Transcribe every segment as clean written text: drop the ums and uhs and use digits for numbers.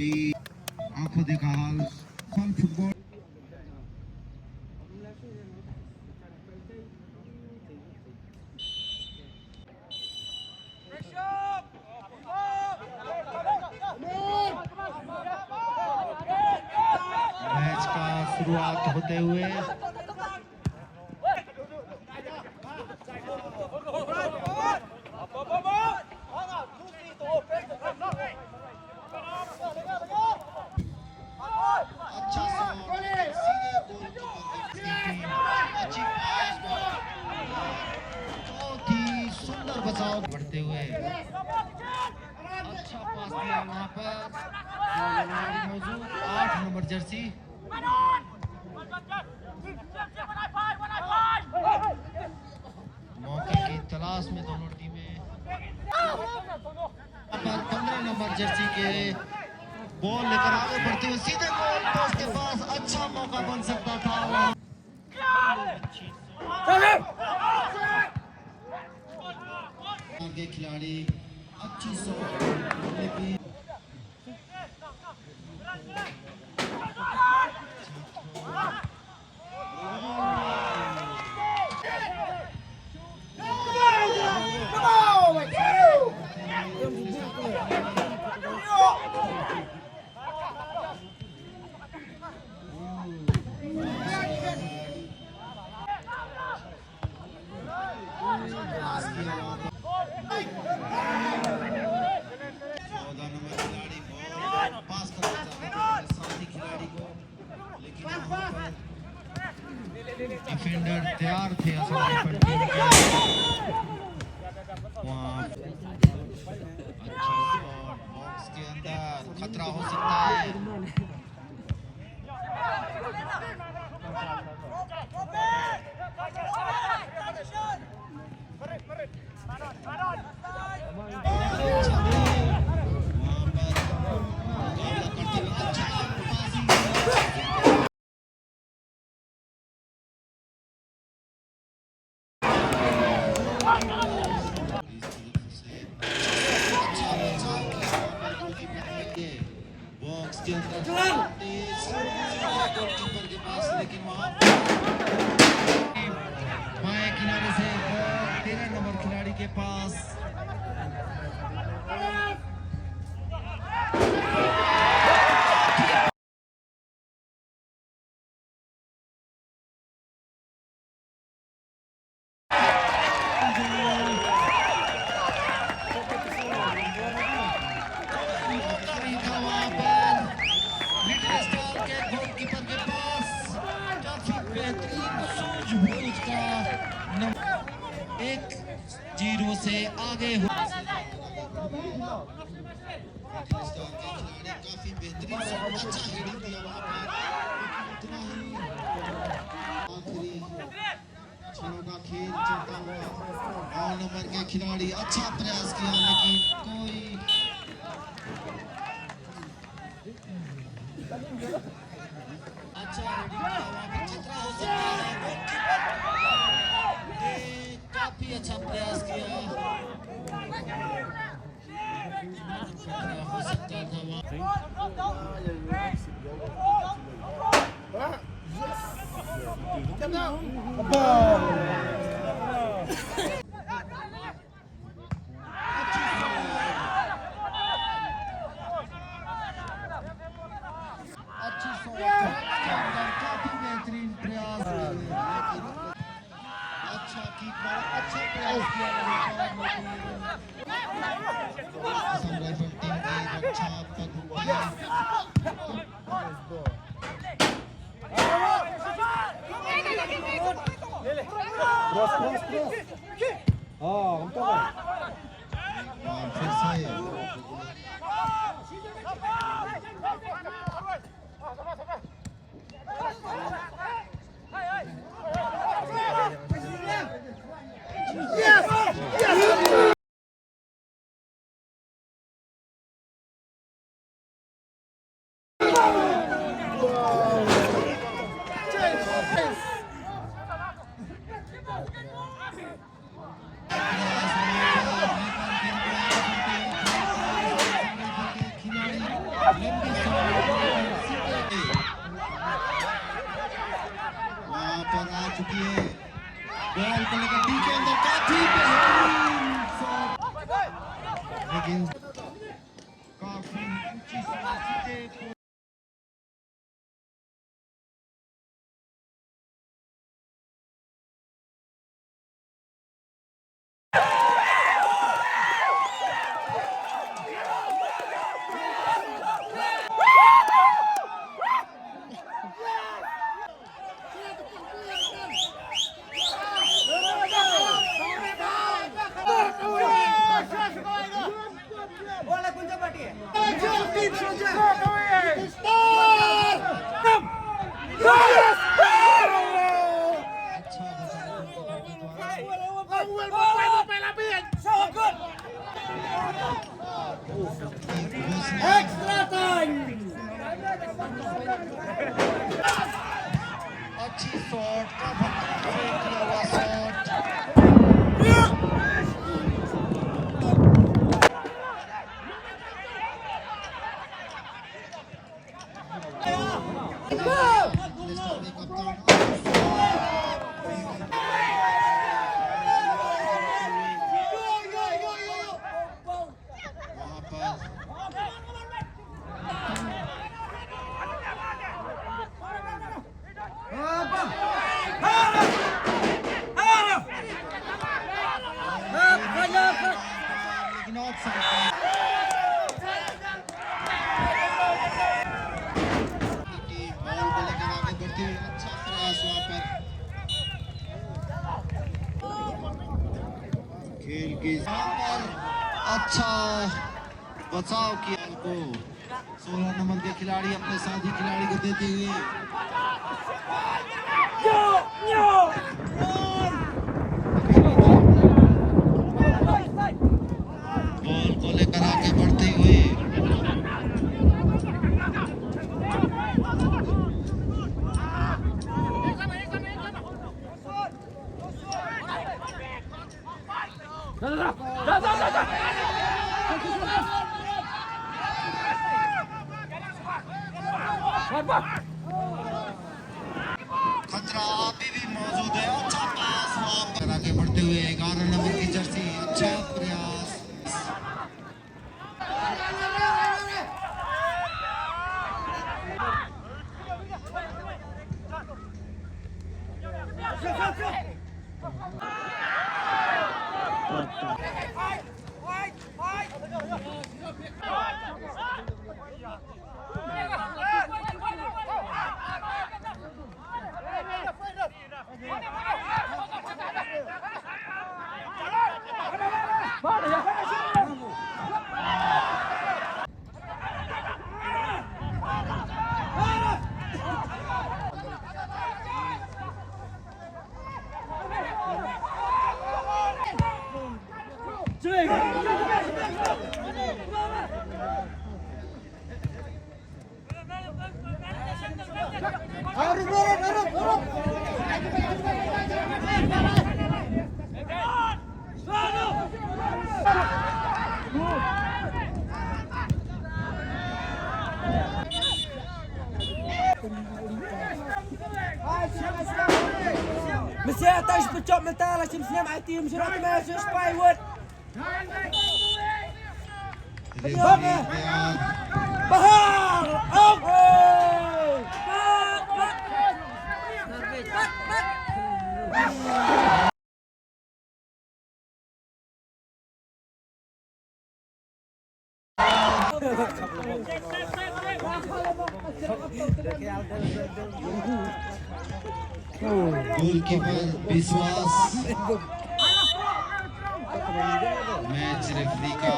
कबड्डी आंखों देखा हाल फल फुटबॉल मैच का शुरुआत होते हुए बढ़ते हुए अच्छा पास दिया वहां पर मौजूद 8 नंबर जर्सी मौके की तलाश में दोनों टीमें 15 नंबर जर्सी के बॉल लेकर आगे बढ़ते हुए सीधे गोल पोस्ट के पास अच्छा मौका बन सकता था आगे खिलाड़ी अच्छी शॉट लेकिन डिफेंडर तैयार थे असम टीम के वहाँ अच्छी शॉट बॉक्स के अंदर खतरा हो सकता है बॉक्स के अंदर गोलकीपर के पास लेकिन वहां बाएं किनारे से 13 नंबर खिलाड़ी के पास एक 0 से आगे हो काफी बेहतरीन अच्छा हेडिंग दिया वहां पर आखिरी छलों का खेल चलता हुआ 9 नंबर के खिलाड़ी अच्छा प्रयास किया लेकिन कोई अच्छा हेडिंग दिया वहां पर खतरा हो सकता है काफी अच्छा प्रयास किया हो सकता था अच्छी काफी बेहतरीन प्रयास अच्छा कीपर अच्छा प्रयास किया असम राइफल टीम की रक्षा फिर से खिलाड़ी चुकी है। बॉल को लेकर डी के अंदर काफी बेहतरीन शॉट, लेकिन काफी ऊंची सीधे Extra time! अच्छी शॉट का किया हुआ शॉट। खेल के पर अच्छा बचाव किया को 16 नंबर के खिलाड़ी अपने साथी खिलाड़ी को देते हुए बॉल को लेकर आगे बढ़ते हुए खतरा अभी भी मौजूद है। अच्छा पास वहां पर आगे बढ़ते हुए 11 नंबर की जर्सी, अच्छा प्रयास। Monsieur, thuis bechopt mentaal als je hem snel uit team, zodat de mensen spij wordt. Behar! Op! Goalkeeper विश्वास मैच रेफरी का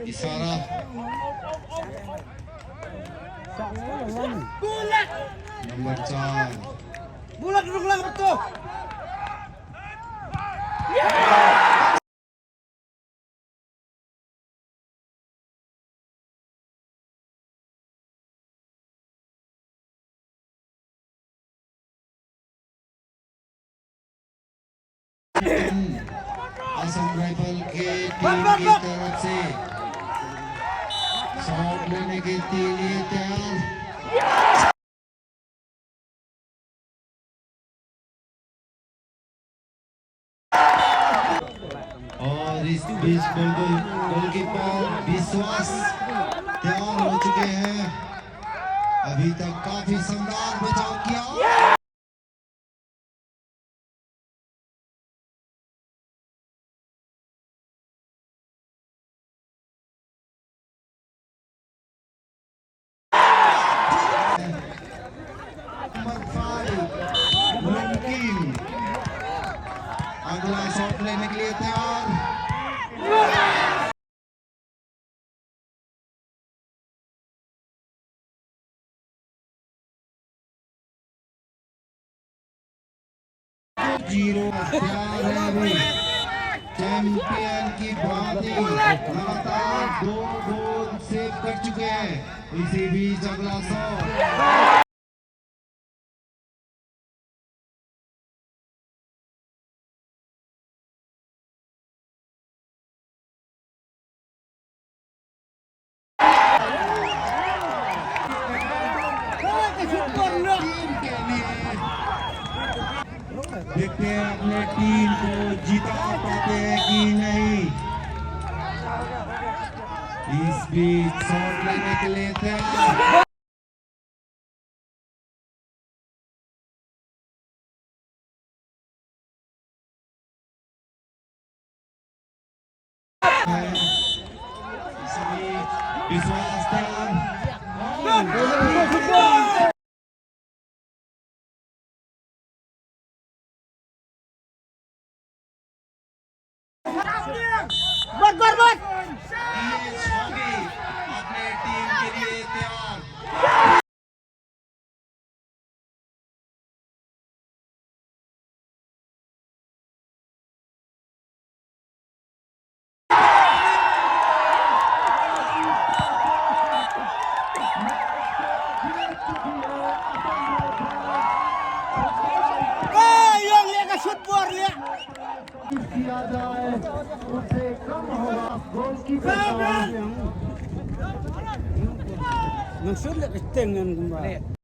इशारा। Number 4 Bulat berulang betul. Assam rifle के टीम की तरफ से शॉट लेने के लिए तैयार। बीच गोलकीपर विश्वास तैयार हो चुके हैं। अभी तक काफी शानदार बचाव किया। मुमकिन अगला शॉट लेने के लिए तैयार। 0 तैयार है अभी। चैंपियन की बाजी लगातार 2 गोल सेव कर चुके हैं। इसी बीच अगला शॉट देखते हैं अपने टीम को जिता पाते हैं कि नहीं। इस बीच शॉट लेने के लिए तैयार। इस बीच विश्वास तैयार। अपने टीम के लिए तैयार। किया जाए उससे कम होगा गोल की Nang sulit, tingnan kembali.